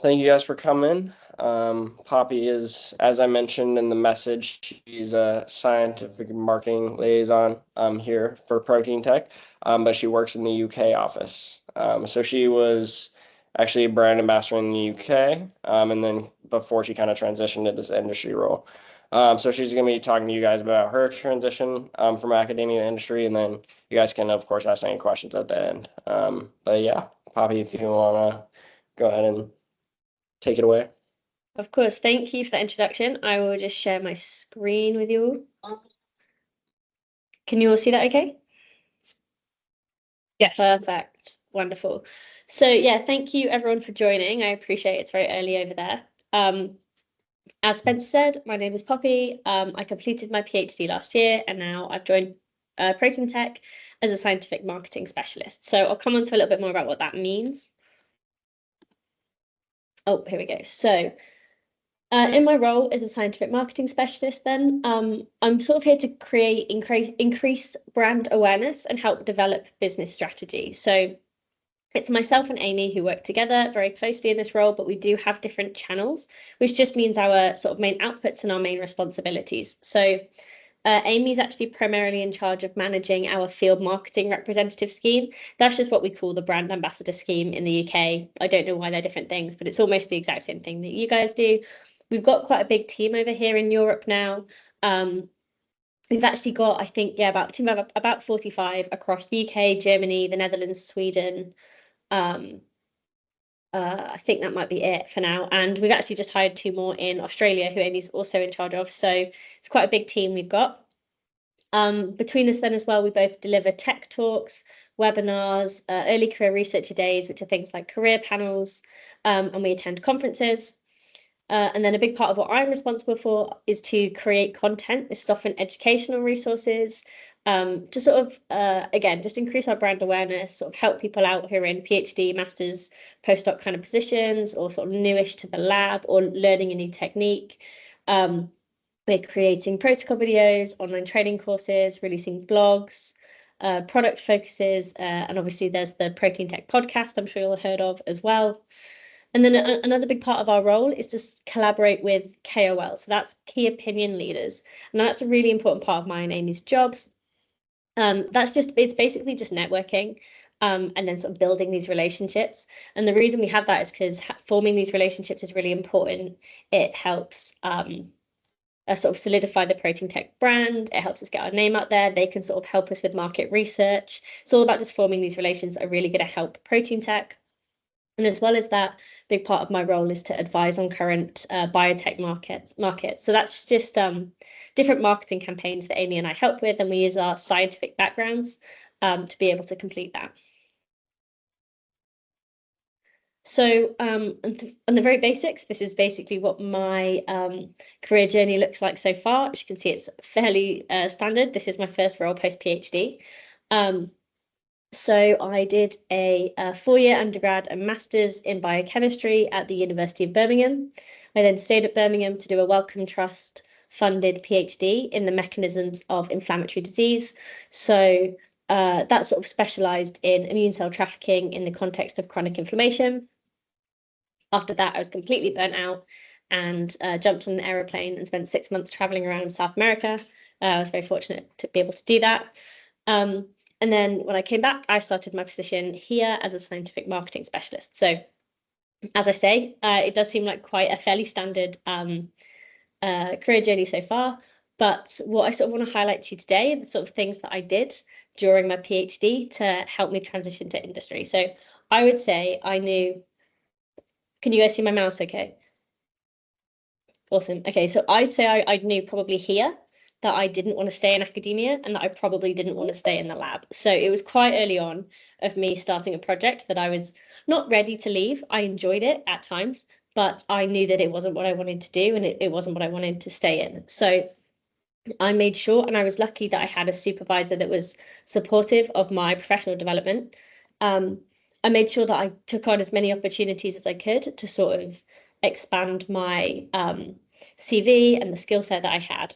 Thank you guys for coming. Poppy is, as I mentioned in the message, she's a scientific marketing liaison here for Protein Tech, but she works in the UK office. So she was actually a brand ambassador in the UK, and then before she kind of transitioned to this industry role. So she's going to be talking to you guys about her transition from academia to industry, and then you guys can, of course, ask any questions at the end. But yeah, Poppy, if you want to go ahead and take it away. Of course, thank you for the introduction. I will just share my screen with you all. Can you all see that okay? Yes. Perfect. Wonderful. So yeah, thank you everyone for joining. I appreciate it's very early over there. As Spencer said, my name is Poppy. I completed my PhD last year and now I've joined Protein Tech as a scientific marketing specialist. So I'll come on to a little bit more about what that means. Oh, here we go. So in my role as a scientific marketing specialist, then I'm sort of here to increase brand awareness and help develop business strategy. So it's myself and Amy who work together very closely in this role, but we do have different channels, which just means our sort of main outputs and our main responsibilities. So Amy's actually primarily in charge of managing our field marketing representative scheme. That's just what we call the brand ambassador scheme in the UK. I don't know why they're different things, but it's almost the exact same thing that you guys do. We've got quite a big team over here in Europe now. We've actually got, I think, yeah, about 45 across the UK, Germany, the Netherlands, Sweden. I think that might be it for now. And we've actually just hired 2 more in Australia, who Amy's also in charge of. So it's quite a big team we've got. Between us then as well, we both deliver tech talks, webinars, early career researcher days, which are things like career panels, and we attend conferences. And then a big part of what I'm responsible for is to create content. This is often educational resources to sort of, again, just increase our brand awareness, sort of help people out who are in PhD, master's, postdoc kind of positions, or sort of newish to the lab or learning a new technique. We're creating protocol videos, online training courses, releasing blogs, product focuses, and obviously there's the Protein Tech podcast I'm sure you'll have heard of as well. And then another big part of our role is to collaborate with KOL. So that's key opinion leaders. And that's a really important part of mine and Amy's jobs. It's basically just networking and then sort of building these relationships. And the reason we have that is because forming these relationships is really important. It helps sort of solidify the Protein Tech brand. It helps us get our name out there. They can sort of help us with market research. It's all about just forming these relations that are really going to help Protein Tech. And as well as that, big part of my role is to advise on current biotech markets. So that's just different marketing campaigns that Amy and I help with, and we use our scientific backgrounds to be able to complete that. So on the very basics, this is basically what my career journey looks like so far. As you can see, it's fairly standard. This is my first role post-PhD. So I did a 4-year undergrad and master's in biochemistry at the University of Birmingham. I then stayed at Birmingham to do a Wellcome Trust funded PhD in the mechanisms of inflammatory disease. So that sort of specialised in immune cell trafficking in the context of chronic inflammation. After that, I was completely burnt out and jumped on an aeroplane and spent 6 months travelling around South America. I was very fortunate to be able to do that. And then when I came back, I started my position here as a scientific marketing specialist. So as I say, it does seem like quite a fairly standard career journey so far. But what I sort of want to highlight to you today are the sort of things that I did during my PhD to help me transition to industry. So I would say I knew, can you guys see my mouse okay? Awesome. Okay, so I'd say I knew probably here that I didn't want to stay in academia and that I probably didn't want to stay in the lab. So it was quite early on of me starting a project that I was not ready to leave. I enjoyed it at times, but I knew that it wasn't what I wanted to do and it wasn't what I wanted to stay in. So I made sure, and I was lucky that I had a supervisor that was supportive of my professional development. I made sure that I took on as many opportunities as I could to sort of expand my CV and the skill set that I had.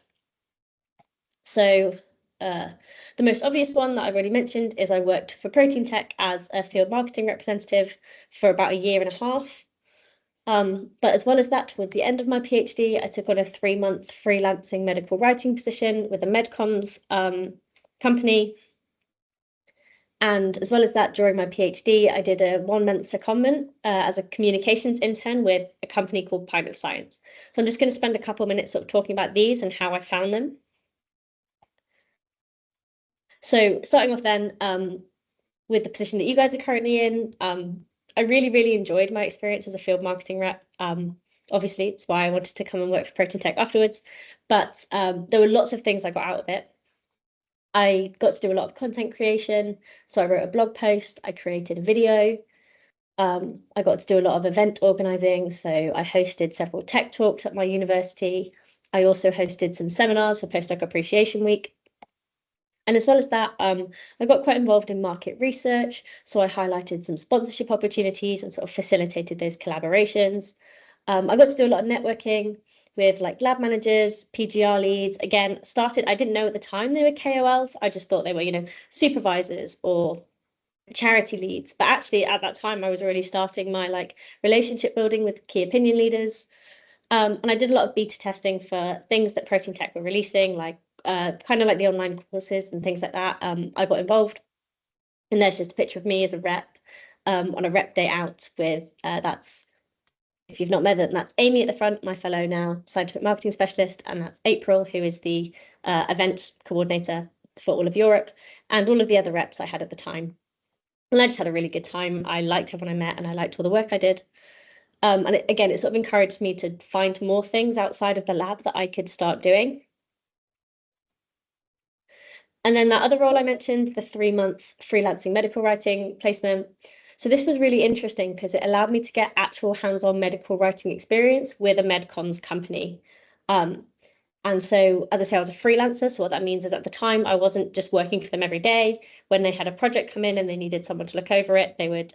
So the most obvious one that I've already mentioned is I worked for Protein Tech as a field marketing representative for about 1.5 years. But as well as that, towards the end of my PhD, I took on a 3-month freelancing medical writing position with a medcoms company. And as well as that, during my PhD, I did a 1-month secondment as a communications intern with a company called Pint of Science. So I'm just going to spend a couple of minutes sort of talking about these and how I found them. So starting off then with the position that you guys are currently in, I really, really enjoyed my experience as a field marketing rep. Obviously, it's why I wanted to come and work for Protein Tech afterwards. But there were lots of things I got out of it. I got to do a lot of content creation. So I wrote a blog post, I created a video. I got to do a lot of event organizing. So I hosted several tech talks at my university. I also hosted some seminars for Postdoc Appreciation Week. And as well as that, I got quite involved in market research. So I highlighted some sponsorship opportunities and sort of facilitated those collaborations. I got to do a lot of networking with like lab managers, PGR leads. Again, I didn't know at the time they were KOLs. I just thought they were, supervisors or charity leads. But actually at that time, I was already starting my like relationship building with key opinion leaders. And I did a lot of beta testing for things that Protein Tech were releasing, like kind of like the online courses and things like that. I got involved. And there's just a picture of me as a rep on a rep day out with that's, if you've not met them, that's Amy at the front, my fellow now scientific marketing specialist, and that's April, who is the event coordinator for all of Europe, and all of the other reps I had at the time. And I just had a really good time. I liked everyone I met, and I liked all the work I did. And again, it sort of encouraged me to find more things outside of the lab that I could start doing. And then that other role I mentioned, the 3-month freelancing medical writing placement. So this was really interesting because it allowed me to get actual hands-on medical writing experience with a medcoms company. And so, as I say, I was a freelancer. So what that means is at the time, I wasn't just working for them every day. When they had a project come in and they needed someone to look over it, they would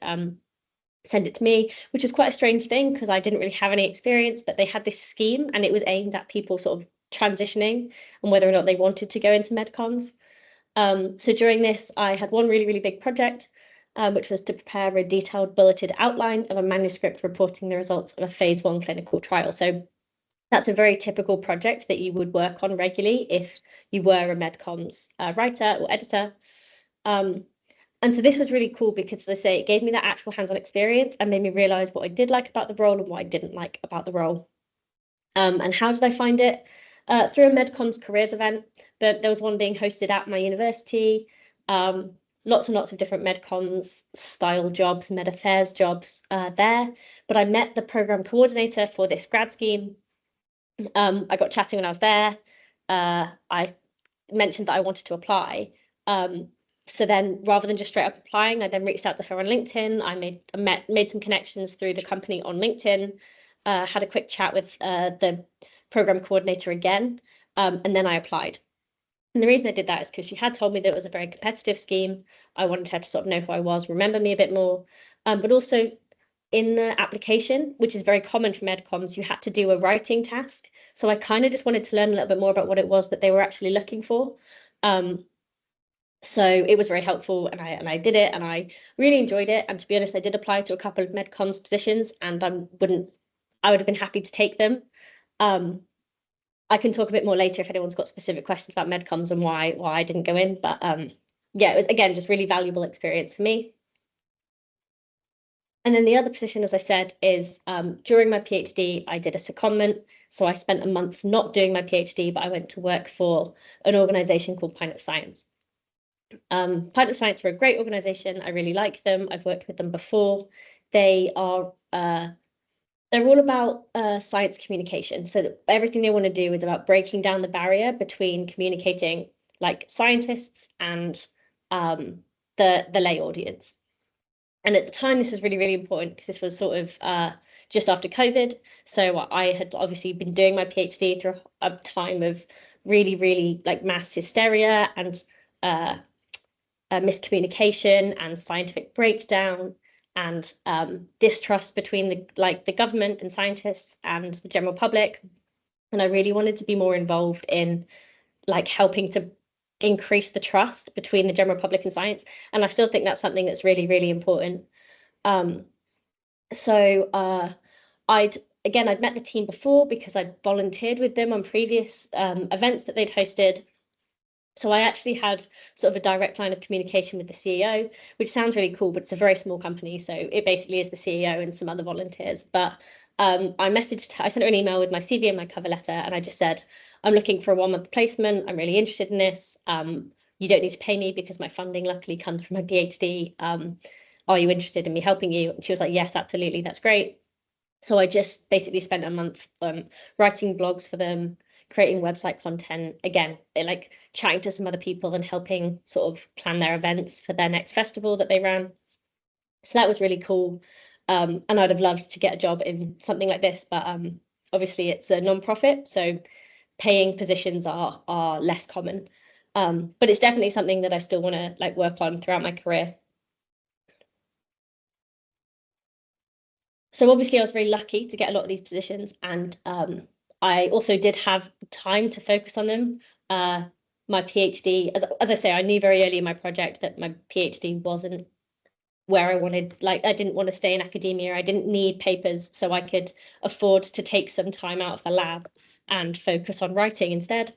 send it to me, which was quite a strange thing because I didn't really have any experience, but they had this scheme and it was aimed at people sort of transitioning and whether or not they wanted to go into medcoms. So during this, I had one really, really big project, which was to prepare a detailed bulleted outline of a manuscript reporting the results of a phase 1 clinical trial. So that's a very typical project that you would work on regularly if you were a medcoms writer or editor. And so this was really cool because, as I say, it gave me that actual hands-on experience and made me realize what I did like about the role and what I didn't like about the role. And how did I find it? Through a medcoms careers event, but there was one being hosted at my university. Lots and lots of different medcoms style jobs, med affairs jobs there. But I met the program coordinator for this grad scheme. I got chatting when I was there. I mentioned that I wanted to apply. So then rather than just straight up applying, I then reached out to her on LinkedIn. I made some connections through the company on LinkedIn, had a quick chat with the program coordinator again, and then I applied. And the reason I did that is because she had told me that it was a very competitive scheme. I wanted her to sort of know who I was, remember me a bit more, but also in the application, which is very common for medcoms, you had to do a writing task. So I kind of just wanted to learn a little bit more about what it was that they were actually looking for. So it was very helpful and I did it and I really enjoyed it. And to be honest, I did apply to a couple of medcoms positions and I would have been happy to take them. I can talk a bit more later if anyone's got specific questions about medcoms and why I didn't go in. But yeah, it was, again, just really valuable experience for me. And then the other position, as I said, is during my PhD, I did a secondment. So I spent a month not doing my PhD, but I went to work for an organization called Pint of Science. Pint of Science are a great organization. I really like them. I've worked with them before. They are they're all about science communication. So everything they want to do is about breaking down the barrier between communicating like scientists and the lay audience. And at the time, this was really, really important because this was sort of just after COVID. So I had obviously been doing my PhD through a time of really, really like mass hysteria and miscommunication and scientific breakdown and distrust between the government and scientists and the general public. And I really wanted to be more involved in like helping to increase the trust between the general public and science. And I still think that's something that's really, really important. So I'd met the team before because I'd volunteered with them on previous events that they'd hosted. So I actually had sort of a direct line of communication with the CEO, which sounds really cool, but it's a very small company. So it basically is the CEO and some other volunteers. But I sent her an email with my CV and my cover letter, and I just said, I'm looking for a 1-month placement. I'm really interested in this. You don't need to pay me because my funding luckily comes from my PhD. Are you interested in me helping you? And she was like, yes, absolutely. That's great. So I just basically spent a month writing blogs for them, creating website content, again, like chatting to some other people and helping sort of plan their events for their next festival that they ran. So that was really cool. And I'd have loved to get a job in something like this, but obviously it's a non-profit, so paying positions are less common. But it's definitely something that I still want to like work on throughout my career. So obviously I was very lucky to get a lot of these positions, and I also did have time to focus on them. My PhD, as I say, I knew very early in my project that my PhD wasn't where I wanted, like I didn't want to stay in academia. I didn't need papers, so I could afford to take some time out of the lab and focus on writing instead.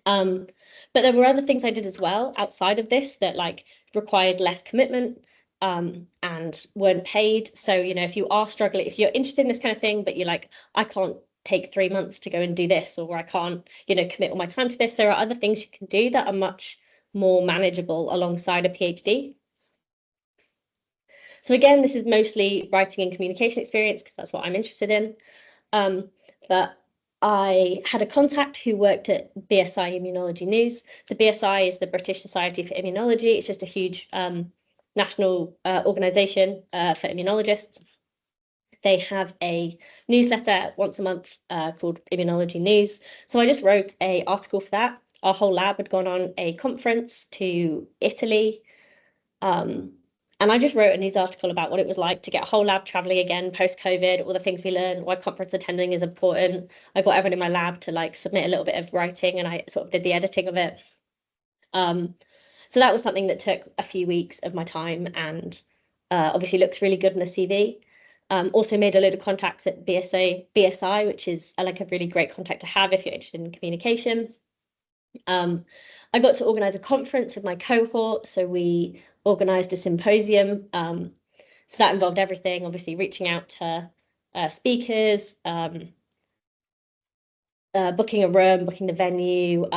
But there were other things I did as well outside of this that like required less commitment and weren't paid. So, you know, if you are struggling, if you're interested in this kind of thing, but you're like, I can't take 3 months to go and do this, or I can't, you know, commit all my time to this, there are other things you can do that are much more manageable alongside a PhD. So again, this is mostly writing and communication experience because that's what I'm interested in. But I had a contact who worked at BSI Immunology News. So BSI is the British Society for Immunology. It's just a huge national organisation for immunologists. They have a newsletter once a month called Immunology News. So I just wrote an article for that. Our whole lab had gone on a conference to Italy. And I just wrote a news article about what it was like to get a whole lab traveling again post-COVID, all the things we learned, why conference attending is important. I got everyone in my lab to like submit a little bit of writing, and I sort of did the editing of it. So that was something that took a few weeks of my time, and obviously looks really good in the CV. Also made a load of contacts at BSI, which is like a really great contact to have if you're interested in communication. I got to organize a conference with my cohort, so we organized a symposium. So that involved everything, obviously reaching out to speakers, booking a room, booking the venue,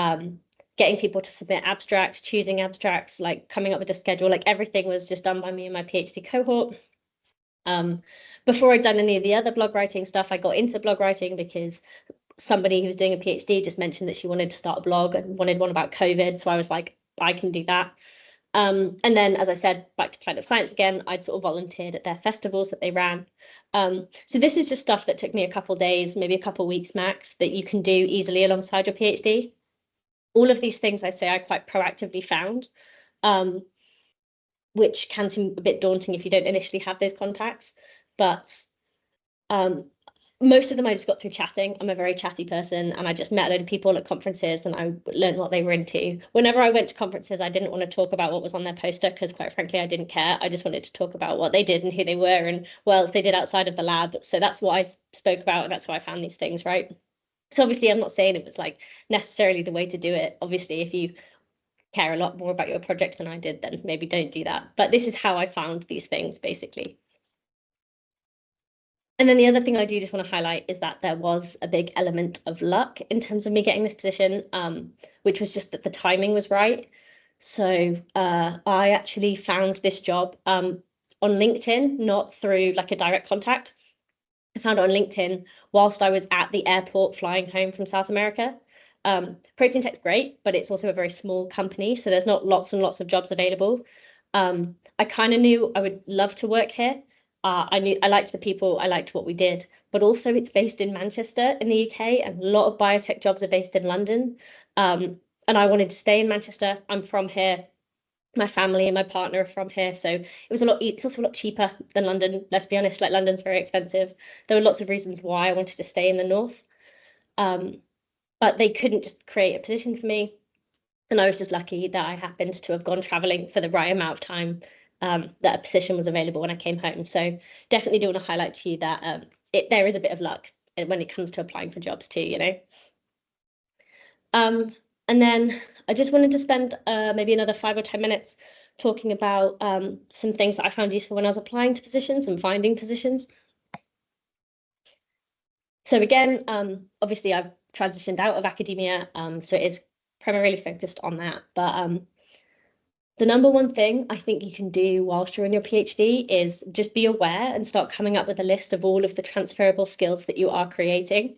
getting people to submit abstracts, choosing abstracts, like coming up with a schedule, like everything was just done by me and my PhD cohort. Before I'd done any of the other blog writing stuff, I got into blog writing because somebody who was doing a PhD just mentioned that she wanted to start a blog and wanted one about COVID. So I was like, I can do that. And then, as I said, back to Planet of Science again, I'd sort of volunteered at their festivals that they ran. So this is just stuff that took me a couple of days, maybe a couple of weeks max, that you can do easily alongside your PhD. All of these things I say I quite proactively found, which can seem a bit daunting if you don't initially have those contacts. But most of them I just got through chatting. I'm a very chatty person, and I just met a load of people at conferences and I learned what they were into. Whenever I went to conferences, I didn't want to talk about what was on their poster because quite frankly, I didn't care. I just wanted to talk about what they did and who they were and what else they did outside of the lab. So that's what I spoke about, and that's how I found these things, right? So obviously I'm not saying it was like necessarily the way to do it. Obviously, if you care a lot more about your project than I did, then maybe don't do that. But this is how I found these things, basically. And then the other thing I do just want to highlight is that there was a big element of luck in terms of me getting this position, which was just that the timing was right. So I actually found this job on LinkedIn, not through like a direct contact. I found it on LinkedIn whilst I was at the airport flying home from South America. Protein Tech's great, but it's also a very small company, so there's not lots and lots of jobs available. I kind of knew I would love to work here. I liked the people, I liked what we did, but also it's based in Manchester in the UK, and a lot of biotech jobs are based in London. And I wanted to stay in Manchester. I'm from here. My family and my partner are from here, so it's also a lot cheaper than London. Let's be honest, like London's very expensive. There were lots of reasons why I wanted to stay in the north. But they couldn't just create a position for me. And I was just lucky that I happened to have gone traveling for the right amount of time, that a position was available when I came home. So definitely do want to highlight to you that there is a bit of luck when it comes to applying for jobs too, you know. And then I just wanted to spend maybe another 5 or 10 minutes talking about some things that I found useful when I was applying to positions and finding positions. So again, obviously I've transitioned out of academia, so it is primarily focused on that. But the number one thing I think you can do whilst you're in your PhD is just be aware and start coming up with a list of all of the transferable skills that you are creating,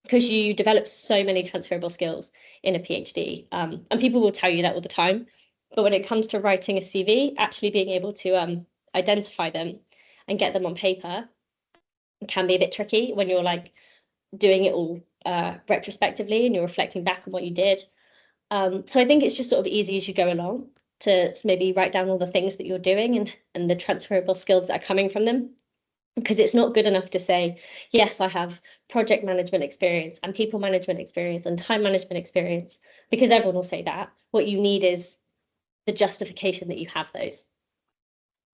because you develop so many transferable skills in a PhD. And people will tell you that all the time. But when it comes to writing a CV, actually being able to identify them and get them on paper can be a bit tricky when you're like doing it all retrospectively and you're reflecting back on what you did. So I think it's just sort of easy as you go along to maybe write down all the things that you're doing and the transferable skills that are coming from them. Because it's not good enough to say, yes, I have project management experience and people management experience and time management experience, because everyone will say that. What you need is the justification that you have those.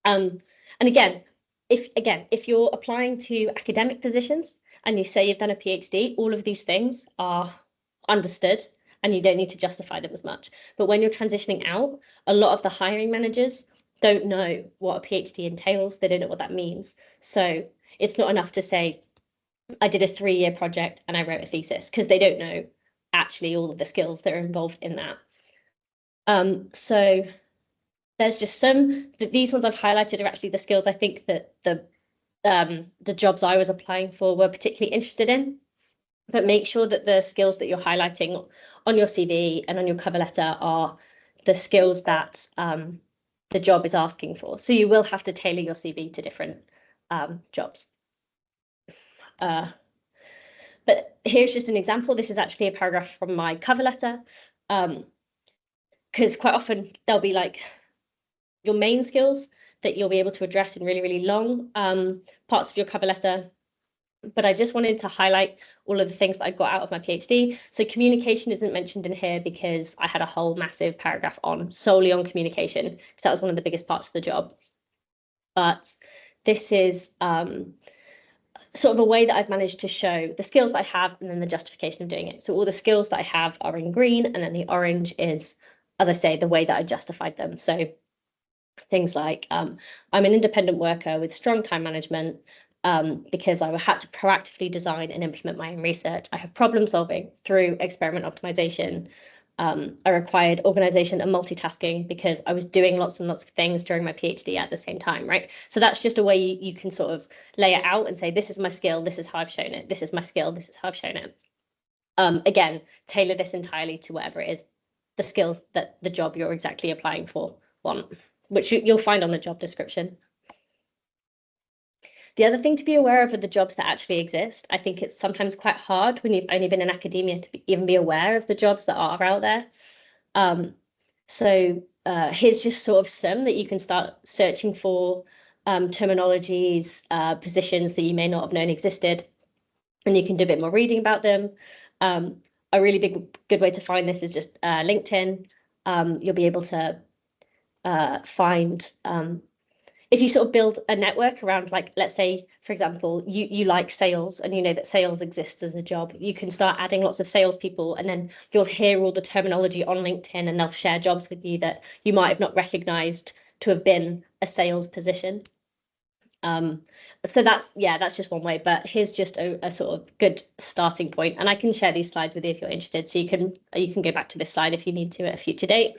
And again, if you're applying to academic positions and you say you've done a PhD, all of these things are understood and you don't need to justify them as much. But when you're transitioning out, a lot of the hiring managers don't know what a PhD entails. They don't know what that means. So it's not enough to say, I did a 3-year project and I wrote a thesis, because they don't know actually all of the skills that are involved in that. So there's just these ones I've highlighted are actually the skills I think that the jobs I was applying for were particularly interested in. But make sure that the skills that you're highlighting on your CV and on your cover letter are the skills that the job is asking for. So you will have to tailor your CV to different jobs. But here's just an example. This is actually a paragraph from my cover letter, because quite often there'll be like your main skills that you'll be able to address in really, really long parts of your cover letter. But I just wanted to highlight all of the things that I got out of my PhD. So communication isn't mentioned in here because I had a whole massive paragraph solely on communication, because that was one of the biggest parts of the job. But this is sort of a way that I've managed to show the skills that I have and then the justification of doing it. So all the skills that I have are in green, and then the orange is, as I say, the way that I justified them. So things like I'm an independent worker with strong time management, because I had to proactively design and implement my own research. I have problem solving through experiment optimization. I required organization and multitasking because I was doing lots and lots of things during my PhD at the same time, right? So that's just a way you can sort of lay it out and say, this is my skill, this is how I've shown it, this is my skill, this is how I've shown it. Again, tailor this entirely to whatever it is, the skills that the job you're exactly applying for want, which you'll find on the job description. The other thing to be aware of are the jobs that actually exist. I think it's sometimes quite hard when you've only been in academia to even be aware of the jobs that are out there. So here's just sort of some that you can start searching for, terminologies, positions that you may not have known existed, and you can do a bit more reading about them. A really good way to find this is just LinkedIn. You'll be able to find if you sort of build a network around, like, let's say, for example, you like sales and you know that sales exists as a job, you can start adding lots of salespeople, and then you'll hear all the terminology on LinkedIn and they'll share jobs with you that you might have not recognized to have been a sales position. So that's just one way, but here's just a sort of good starting point, and I can share these slides with you if you're interested, so you can go back to this slide if you need to at a future date.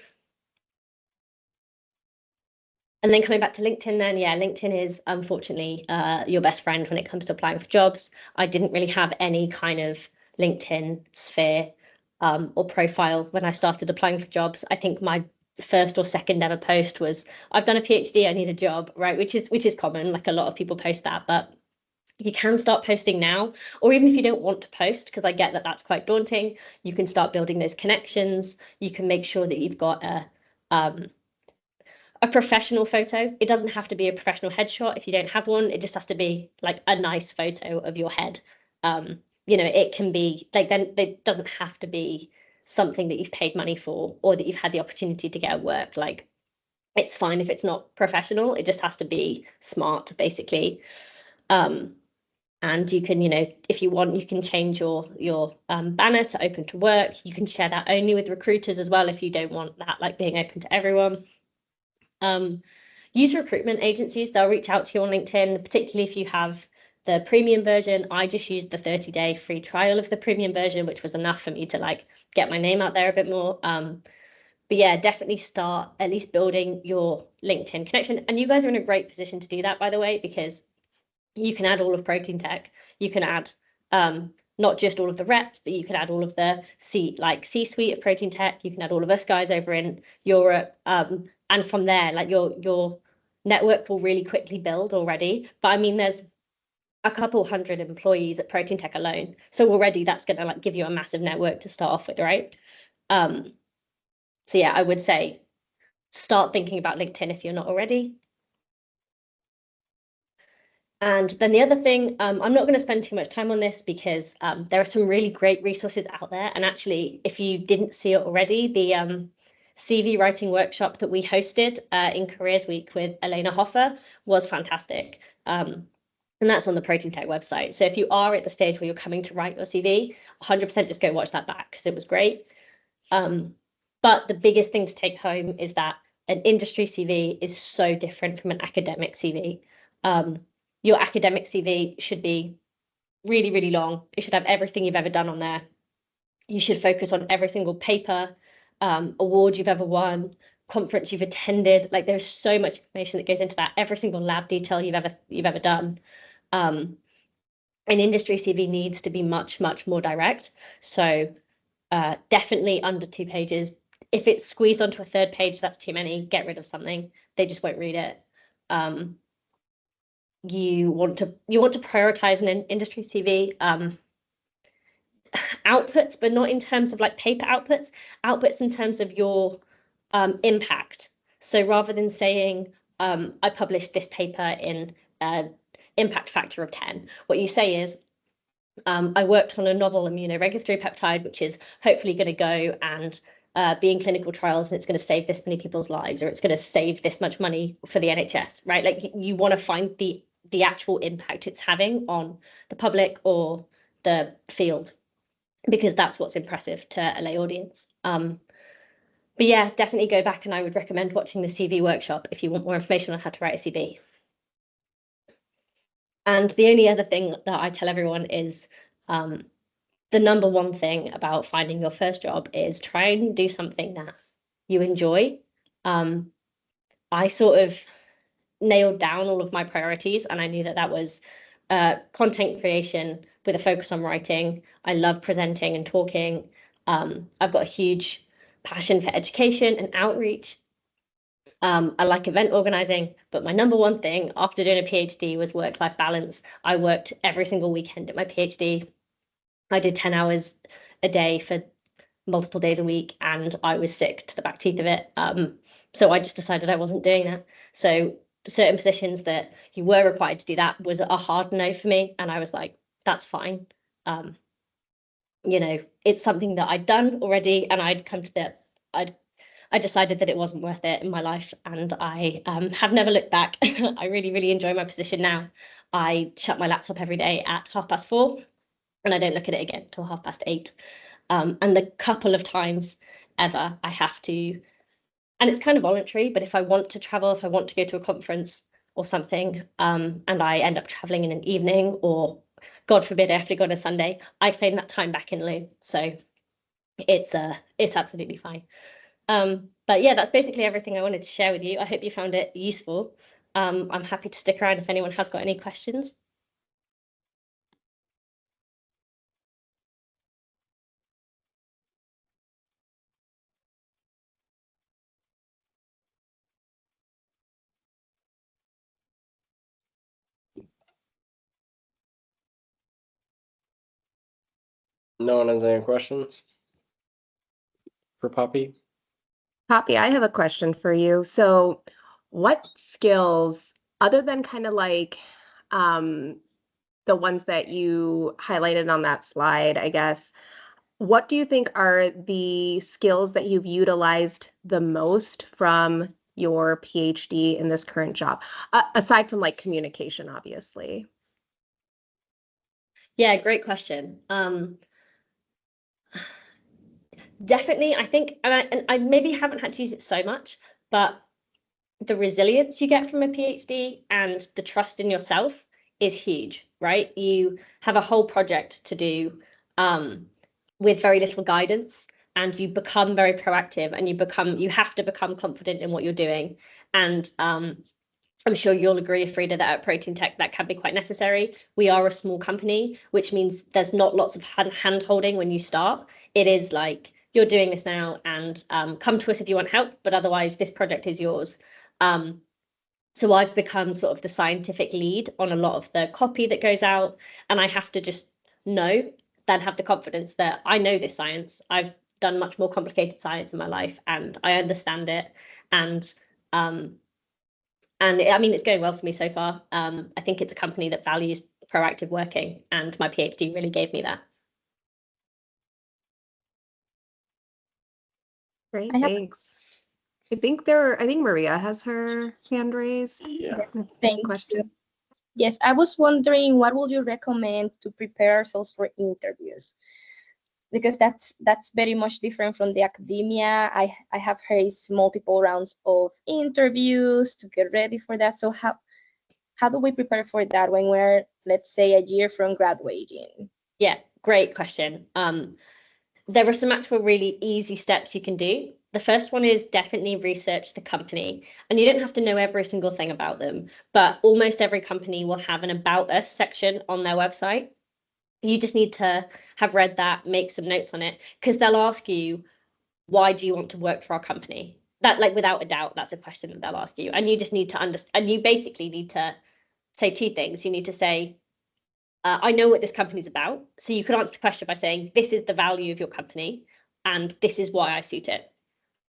And then coming back to LinkedIn then, yeah, LinkedIn is unfortunately your best friend when it comes to applying for jobs. I didn't really have any kind of LinkedIn sphere or profile when I started applying for jobs. I think my first or second ever post was, I've done a PhD, I need a job, right? Which is common, like a lot of people post that, but you can start posting now, or even if you don't want to post, because I get that that's quite daunting, you can start building those connections. You can make sure that you've got a professional photo. It doesn't have to be a professional headshot if you don't have one. It just has to be like a nice photo of your head. You know, it can be like, then it doesn't have to be something that you've paid money for or that you've had the opportunity to get at work. Like, it's fine if it's not professional. It just has to be smart, basically. And And you can, if you want, you can change your banner to open to work. You can share that only with recruiters as well if you don't want that like being open to everyone. Use recruitment agencies. They'll reach out to you on LinkedIn, particularly if you have the premium version. I just used the 30-day free trial of the premium version, which was enough for me to like get my name out there a bit more. But yeah, definitely start at least building your LinkedIn connection. And you guys are in a great position to do that, by the way, because you can add all of Protein Tech. You can add not just all of the reps, but you can add all of the C-suite of Protein Tech. You can add all of us guys over in Europe. And from there, like your network will really quickly build already. But I mean, there's a couple hundred employees at Protein Tech alone. So already that's going to like give you a massive network to start off with, right? So yeah, I would say start thinking about LinkedIn if you're not already. And then the other thing, I'm not going to spend too much time on this because there are some really great resources out there. And actually, if you didn't see it already, the CV writing workshop that we hosted in Careers Week with Elena Hoffer was fantastic. And that's on the Protein Tech website. So if you are at the stage where you're coming to write your CV, 100% just go watch that back because it was great. But the biggest thing to take home is that an industry CV is so different from an academic CV. Your academic CV should be really, really long. It should have everything you've ever done on there. You should focus on every single paper, award you've ever won, conference you've attended. Like there's so much information that goes into that. Every single lab detail you've ever done. An industry CV needs to be much, much more direct. So definitely under 2 pages. If it's squeezed onto a 3rd page, that's too many. Get rid of something. They just won't read it. You want to prioritize an industry CV outputs, but not in terms of like paper outputs in terms of your impact. So rather than saying I published this paper in impact factor of 10, what you say is I worked on a novel immunoregulatory peptide, which is hopefully going to go and be in clinical trials, and it's going to save this many people's lives, or it's going to save this much money for the NHS, right? Like you want to find the actual impact it's having on the public or the field, because that's what's impressive to a lay audience. But yeah, definitely go back, and I would recommend watching the CV workshop if you want more information on how to write a CV. And the only other thing that I tell everyone is the number one thing about finding your first job is try and do something that you enjoy. I sort of nailed down all of my priorities, and I knew that was content creation with a focus on writing. I love presenting and talking. I've got a huge passion for education and outreach. I like event organizing, but my number one thing after doing a PhD was work-life balance. I worked every single weekend at my PhD. I did 10 hours a day for multiple days a week, and I was sick to the back teeth of it. So I just decided I wasn't doing that. So certain positions that you were required to do that was a hard no for me. And I was like, that's fine. It's something that I'd done already, and I'd come to that. I decided that it wasn't worth it in my life, and I have never looked back. I really, really enjoy my position now. I shut my laptop every day at 4:30, and I don't look at it again until 8:30. And the couple of times ever I have to, and it's kind of voluntary, but if I want to travel, if I want to go to a conference or something, and I end up traveling in an evening, or God forbid I have to go on a Sunday, I claim that time back in lieu. So it's absolutely fine. But yeah, that's basically everything I wanted to share with you. I hope you found it useful. I'm happy to stick around if anyone has got any questions. No one has any questions for Poppy? Poppy, I have a question for you. So, what skills, other than kind of like the ones that you highlighted on that slide, I guess, what do you think are the skills that you've utilized the most from your PhD in this current job, aside from like communication, obviously? Yeah, great question. Definitely, I think, and I maybe haven't had to use it so much, but the resilience you get from a PhD and the trust in yourself is huge, right? You have a whole project to do with very little guidance, and you become very proactive, and you have to become confident in what you're doing. And I'm sure you'll agree, Frida, that at Protein Tech that can be quite necessary. We are a small company, which means there's not lots of hand holding when you start. It is like, you're doing this now, and come to us if you want help, but otherwise this project is yours. So I've become sort of the scientific lead on a lot of the copy that goes out, and I have to just know, then have the confidence that I know this science. I've done much more complicated science in my life, and I understand it. And I mean, it's going well for me so far. I think it's a company that values proactive working, and my PhD really gave me that. Great, I have- thanks. I think Maria has her hand raised. Yeah. Thank Question. you. Yes, I was wondering, what would you recommend to prepare ourselves for interviews? Because that's very much different from the academia. I have faced multiple rounds of interviews to get ready for that. So how do we prepare for that when we're, let's say, a year from graduating? Yeah, great question. There are some actual really easy steps you can do. The first one is definitely research the company. And you don't have to know every single thing about them, but almost every company will have an About Us section on their website. You just need to have read that, make some notes on it, because they'll ask you, why do you want to work for our company? That, like, without a doubt, that's a question that they'll ask you. And you just need to understand, and you basically need to say two things. You need to say, I know what this company's about. So you can answer the question by saying, this is the value of your company, and this is why I suit it.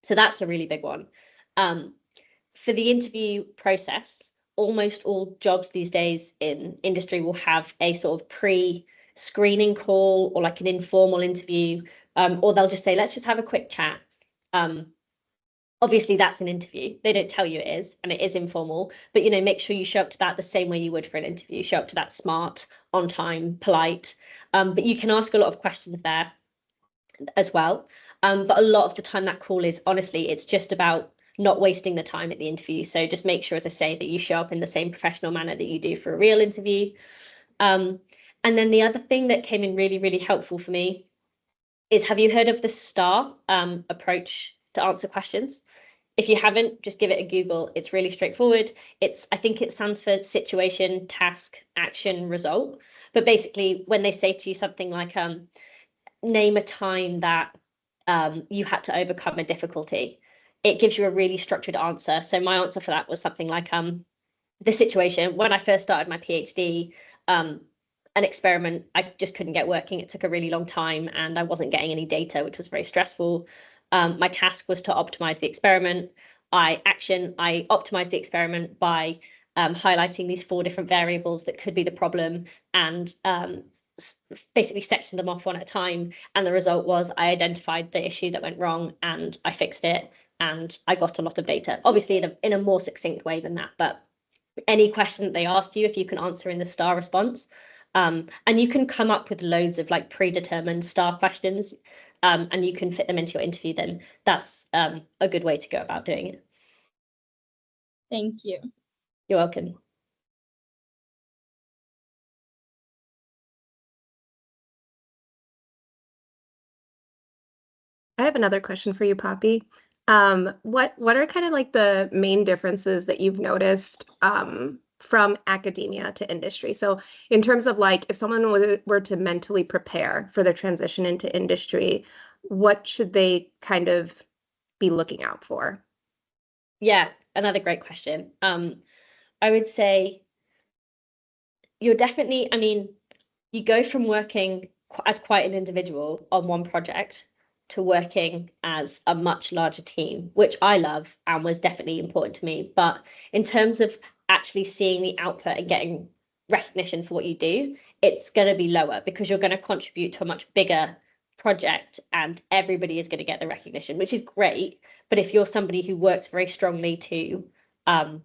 So that's a really big one. For the interview process, almost all jobs these days in industry will have a sort of pre-screening call or like an informal interview, or they'll just say, let's just have a quick chat. Obviously that's an interview. They don't tell you it is, and it is informal, but make sure you show up to that the same way you would for an interview. Show up to that smart, on time, polite. But you can ask a lot of questions there as well. But a lot of the time that call is, honestly, it's just about not wasting the time at the interview. So just make sure, as I say, that you show up in the same professional manner that you do for a real interview. And then the other thing that came in really, really helpful for me is, have you heard of the STAR approach to answer questions? If you haven't, just give it a Google. It's really straightforward. I think it stands for situation, task, action, result. But basically, when they say to you something like, name a time that you had to overcome a difficulty, it gives you a really structured answer. So my answer for that was something like, the situation when I first started my PhD, an experiment I just couldn't get working. It took a really long time, and I wasn't getting any data, which was very stressful. My task was to optimize the experiment. I optimized the experiment by highlighting these 4 different variables that could be the problem, and basically sectioned them off one at a time. And the result was, I identified the issue that went wrong, and I fixed it, and I got a lot of data, obviously in a more succinct way than that. But any question that they ask you, if you can answer in the STAR response, and you can come up with loads of like predetermined STAR questions, and you can fit them into your interview, then that's a good way to go about doing it. Thank you. You're welcome. I have another question for you, Poppy. What are kind of like the main differences that you've noticed from academia to industry? So in terms of like, if someone were to mentally prepare for their transition into industry, what should they kind of be looking out for? Yeah, another great question. I would say you're definitely, I mean, you go from working as quite an individual on one project to working as a much larger team, which I love and was definitely important to me. But in terms of actually seeing the output and getting recognition for what you do, it's going to be lower, because you're going to contribute to a much bigger project and everybody is going to get the recognition, which is great. But if you're somebody who works very strongly to, or,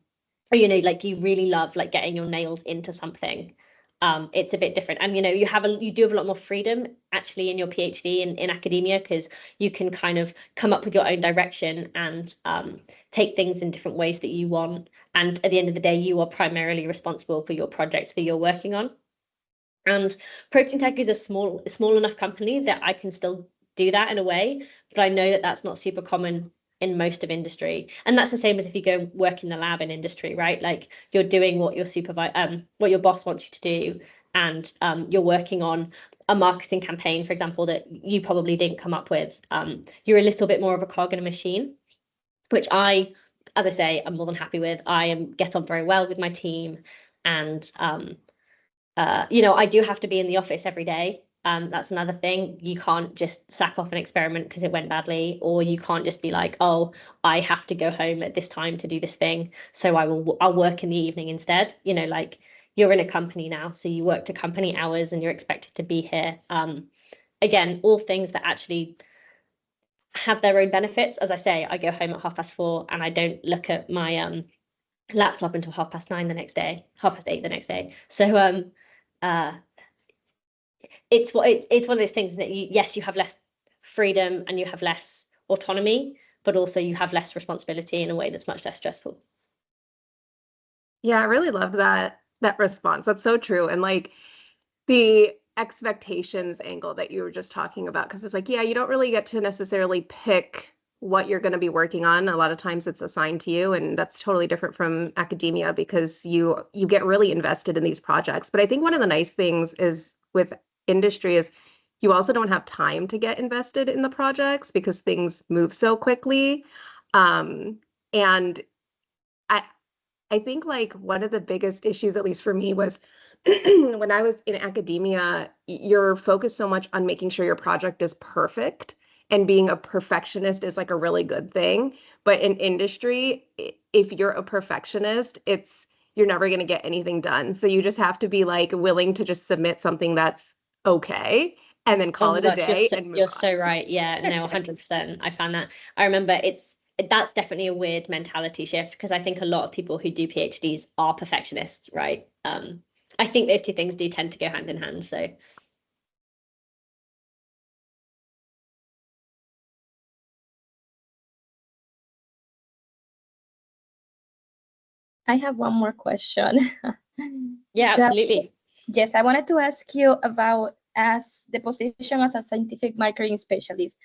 like you really love like getting your nails into something, it's a bit different. And you know, you do have a lot more freedom actually in your PhD in academia, because you can kind of come up with your own direction and take things in different ways that you want. And at the end of the day, you are primarily responsible for your project that you're working on. And Protein Tech is a small enough company that I can still do that in a way, but I know that that's not super common in most of industry. And that's the same as if you go work in the lab in industry, right? Like you're doing what your what your boss wants you to do, and you're working on a marketing campaign, for example, that you probably didn't come up with. You're a little bit more of a cog in a machine, which as I say, I'm more than happy with. Get on very well with my team, and you know, I do have to be in the office every day. That's another thing. You can't just sack off an experiment because it went badly, or you can't just be like, oh, I have to go home at this time to do this thing, so I'll work in the evening instead. You know, like you're in a company now, so you work to company hours and you're expected to be here. Again, all things that actually have their own benefits. As I say, I go home at 4:30 and I don't look at my laptop until 9:30 the next day, 8:30 the next day. So it's one of those things that yes, you have less freedom and you have less autonomy, but also you have less responsibility in a way that's much less stressful. Yeah, I really loved that response. That's so true. And like the expectations angle that you were just talking about, because it's like, yeah, you don't really get to necessarily pick what you're going to be working on. A lot of times it's assigned to you, and that's totally different from academia because you get really invested in these projects. But I think one of the nice things is with industry is you also don't have time to get invested in the projects because things move so quickly. And I think like one of the biggest issues, at least for me, was when I was in academia, you're focused so much on making sure your project is perfect, and being a perfectionist is like a really good thing. But in industry, if you're a perfectionist, you're never going to get anything done. So you just have to be like willing to just submit something that's okay and then call it a day and move you're on. so right. Yeah, no, 100%. I found that. I remember that's definitely a weird mentality shift, because I think a lot of people who do PhDs are perfectionists, right? I think those two things do tend to go hand in hand. So I have one more question. yeah, So, absolutely. yes, I wanted to ask you about as the position as a scientific marketing specialist,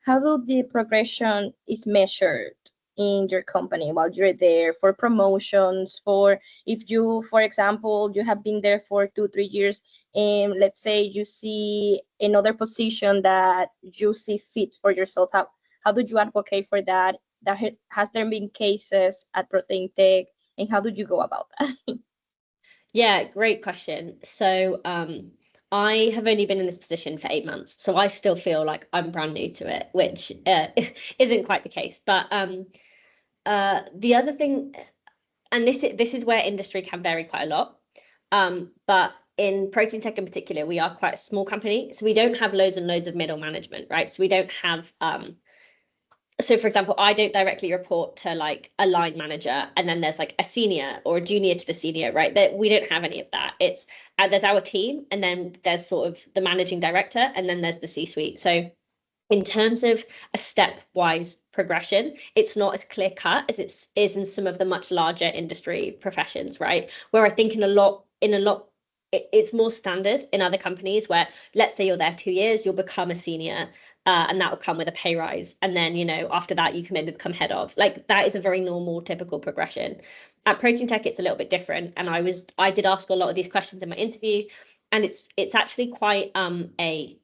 how do the progression is measured in your company while you're there, for promotions, for if you, for example, you have been there for 2-3 years, and let's say you see another position that you see fit for yourself, how do you advocate for that? Has there been cases at Protein Tech, and how do you go about that? Yeah, great question. So I have only been in this position for 8 months, so I still feel like I'm brand new to it, which isn't quite the case. But the other thing, and this is where industry can vary quite a lot. But in Protein Tech in particular, we are quite a small company, so we don't have loads and loads of middle management, right? So we don't have so for example, I don't directly report to like a line manager, and then there's like a senior or a junior to the senior, right? That we don't have any of that. It's there's our team, and then there's sort of the managing director, and then there's the C-suite. So in terms of a stepwise progression, it's not as clear cut as it is in some of the much larger industry professions, right? Where I think it's more standard in other companies where, let's say you're there 2 years, you'll become a senior, and that will come with a pay rise. And then, you know, after that, you can maybe become head of. Like that is a very normal, typical progression. At Protein Tech, it's a little bit different. And I did ask a lot of these questions in my interview, and it's actually quite a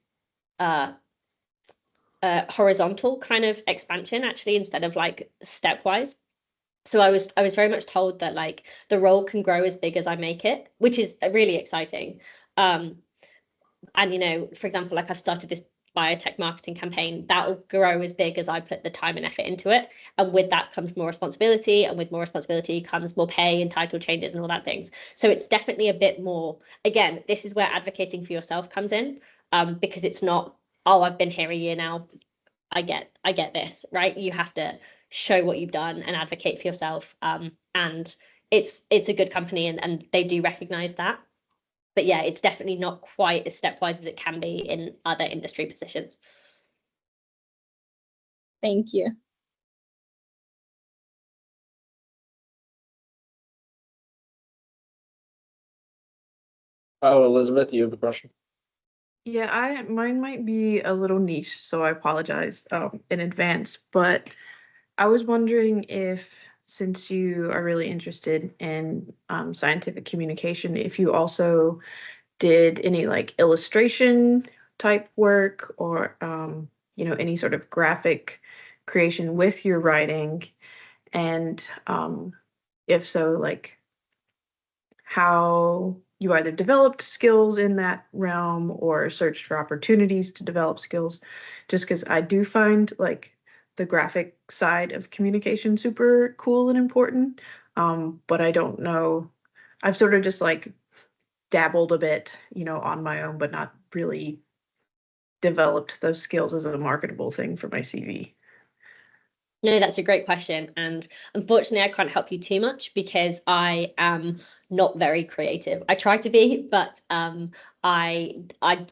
horizontal kind of expansion, actually, instead of like stepwise. So I was very much told that like the role can grow as big as I make it, which is really exciting. And you know, for example, like I've started this biotech marketing campaign that'll grow as big as I put the time and effort into it. And with that comes more responsibility, and with more responsibility comes more pay and title changes and all that things. So it's definitely a bit more, again, this is where advocating for yourself comes in, because it's not, oh, I've been here a year now, I get this, right? You have to show what you've done and advocate for yourself. And it's a good company, and they do recognize that. But yeah, it's definitely not quite as stepwise as it can be in other industry positions. Thank you. Oh, Elizabeth, you have a question? Yeah, mine might be a little niche, so I apologize in advance. But I was wondering if, since you are really interested in scientific communication, if you also did any like illustration type work or any sort of graphic creation with your writing, and if so, like how you either developed skills in that realm or searched for opportunities to develop skills, just because I do find like the graphic side of communication super cool and important. But I don't know, I've sort of just like dabbled a bit, on my own, but not really developed those skills as a marketable thing for my CV. No, that's a great question. And unfortunately, I can't help you too much because I am not very creative. I try to be, but I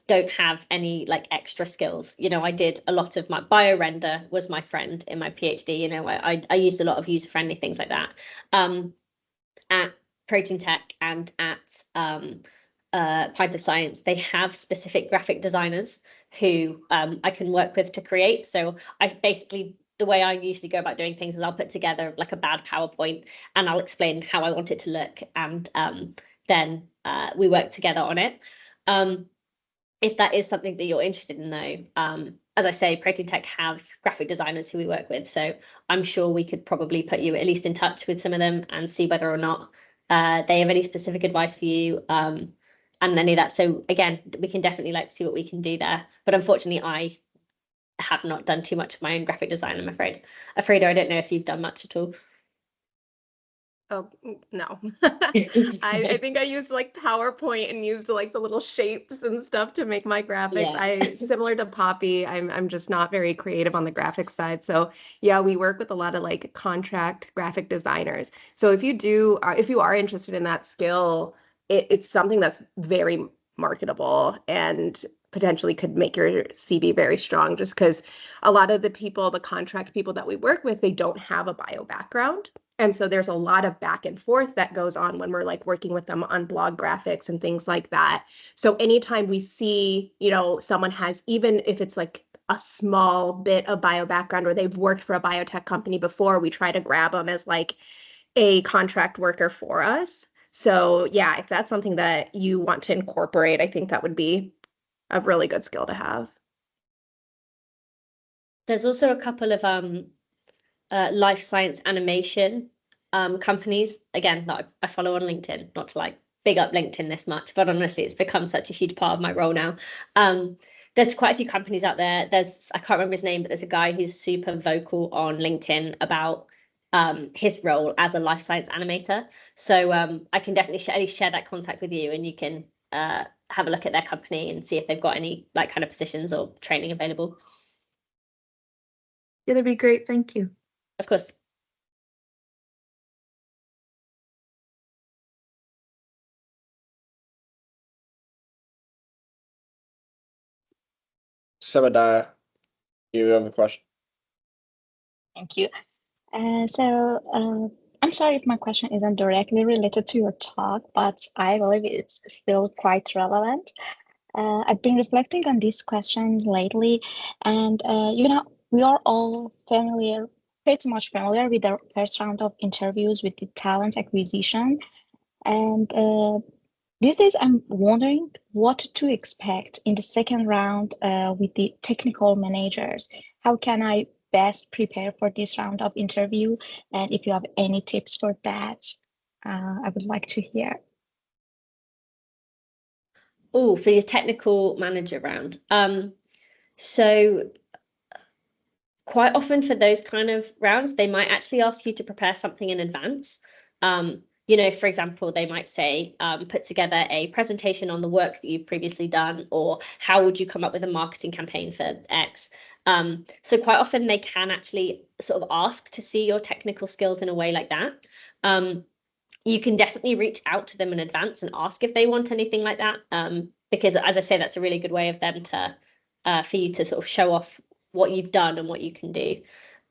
don't have any like extra skills. I did a lot of my BioRender was my friend in my PhD. I used a lot of user-friendly things like that. At Protein Tech and at Pint of Science, they have specific graphic designers who I can work with to create. So I basically, the way I usually go about doing things is I'll put together like a bad PowerPoint and I'll explain how I want it to look, and then we work together on it. If that is something that you're interested in, though, as I say, Protein Tech have graphic designers who we work with, so I'm sure we could probably put you at least in touch with some of them and see whether or not they have any specific advice for you, and any of that. So again, we can definitely like see what we can do there. But unfortunately, I have not done too much of my own graphic design, I'm afraid. Alfredo, I don't know if you've done much at all. Oh, no. I think I used like PowerPoint and used like the little shapes and stuff to make my graphics. Yeah. Similar to Poppy, I'm just not very creative on the graphic side. So yeah, we work with a lot of like contract graphic designers. So if you are interested in that skill, it's something that's very marketable and potentially could make your CV very strong, just because a lot of the contract people that we work with, they don't have a bio background. And so there's a lot of back and forth that goes on when we're like working with them on blog graphics and things like that. So anytime we see, someone has, even if it's like a small bit of bio background or they've worked for a biotech company before, we try to grab them as like a contract worker for us. So yeah, if that's something that you want to incorporate, I think that would be a really good skill to have. There's also a couple of life science animation companies, again, that I follow on LinkedIn, not to like big up LinkedIn this much, but honestly, it's become such a huge part of my role now. There's quite a few companies out there. I can't remember his name, but there's a guy who's super vocal on LinkedIn about his role as a life science animator. So I can definitely at least share that contact with you, and you can have a look at their company and see if they've got any like kind of positions or training available. Yeah, that'd be great. Thank you. Of course. Sebadiah, you have a question? Thank you. I'm sorry if my question isn't directly related to your talk, but I believe it's still quite relevant. I've been reflecting on this question lately, and we are all pretty much familiar with the first round of interviews with the talent acquisition. And these days, I'm wondering what to expect in the second round with the technical managers. How can I best prepare for this round of interview? And if you have any tips for that, I would like to hear. Oh, for your technical manager round. So quite often for those kind of rounds, they might actually ask you to prepare something in advance. For example, they might say, put together a presentation on the work that you've previously done, or how would you come up with a marketing campaign for X? So quite often they can actually sort of ask to see your technical skills in a way like that. you can definitely reach out to them in advance and ask if they want anything like that. Because as I say, that's a really good way of them to, for you to sort of show off what you've done and what you can do.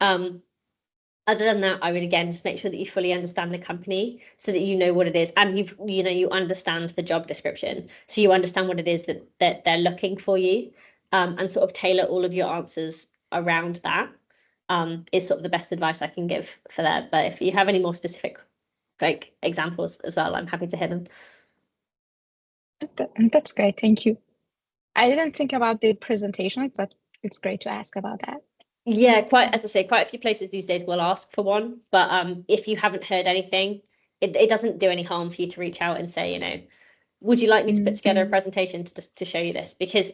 Other than that, I would again just make sure that you fully understand the company so that you know what it is, and you understand the job description, so you understand what it is that they're looking for you, and sort of tailor all of your answers around that. Is sort of the best advice I can give for that. But if you have any more specific like examples as well, I'm happy to hear them. That's great. Thank you. I didn't think about the presentation, but it's great to ask about that. Yeah, as I say, quite a few places these days will ask for one, but if you haven't heard anything, it doesn't do any harm for you to reach out and say, would you like me to put together a presentation to show you this? Because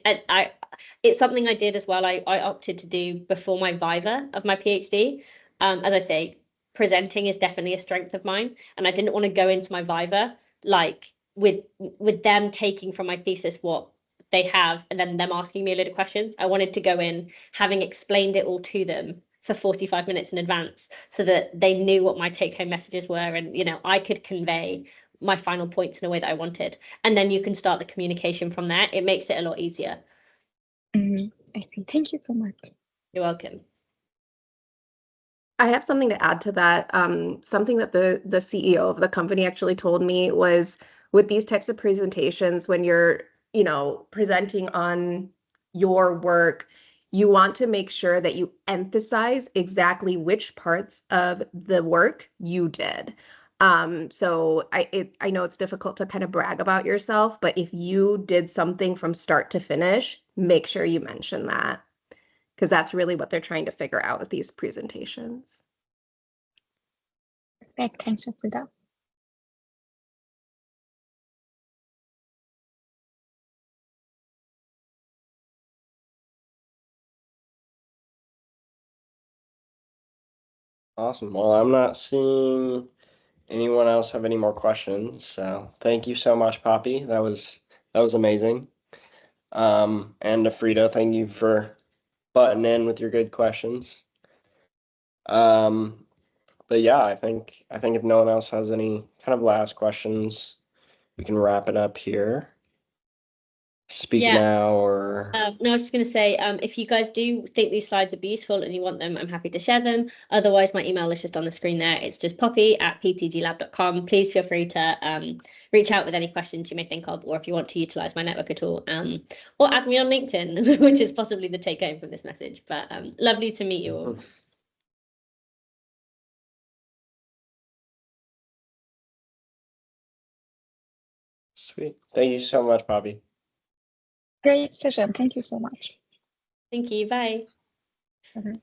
it's something I did as well. I opted to do before my Viva of my PhD. As I say, presenting is definitely a strength of mine, and I didn't want to go into my Viva like with them taking from my thesis what they have and then them asking me a load of questions. I wanted to go in having explained it all to them for 45 minutes in advance so that they knew what my take-home messages were, and I could convey my final points in a way that I wanted. And then you can start the communication from there. It makes it a lot easier. I see. Thank you so much. You're welcome. I have something to add to that. Something that the CEO of the company actually told me was with these types of presentations, when you're, presenting on your work, you want to make sure that you emphasize exactly which parts of the work you did. So I know it's difficult to kind of brag about yourself, but if you did something from start to finish, make sure you mention that, because that's really what they're trying to figure out with these presentations. Perfect. Thanks, Afrida. Awesome. Well, I'm not seeing anyone else have any more questions. So thank you so much, Poppy. That was amazing. And Afrida, thank you for butting in with your good questions. But yeah, I think if no one else has any kind of last questions, we can wrap it up here. Speak Yeah. now or No, I was just going to say, if you guys do think these slides would be useful and you want them, I'm happy to share them. Otherwise, my email is just on the screen there. It's just poppy@ptglab.com. Please feel free to reach out with any questions you may think of, or if you want to utilize my network at all, or add me on LinkedIn, which is possibly the take home from this message. But lovely to meet you all. Sweet. Thank you so much, Poppy. Great session. Thank you so much. Thank you. Bye. Bye-bye.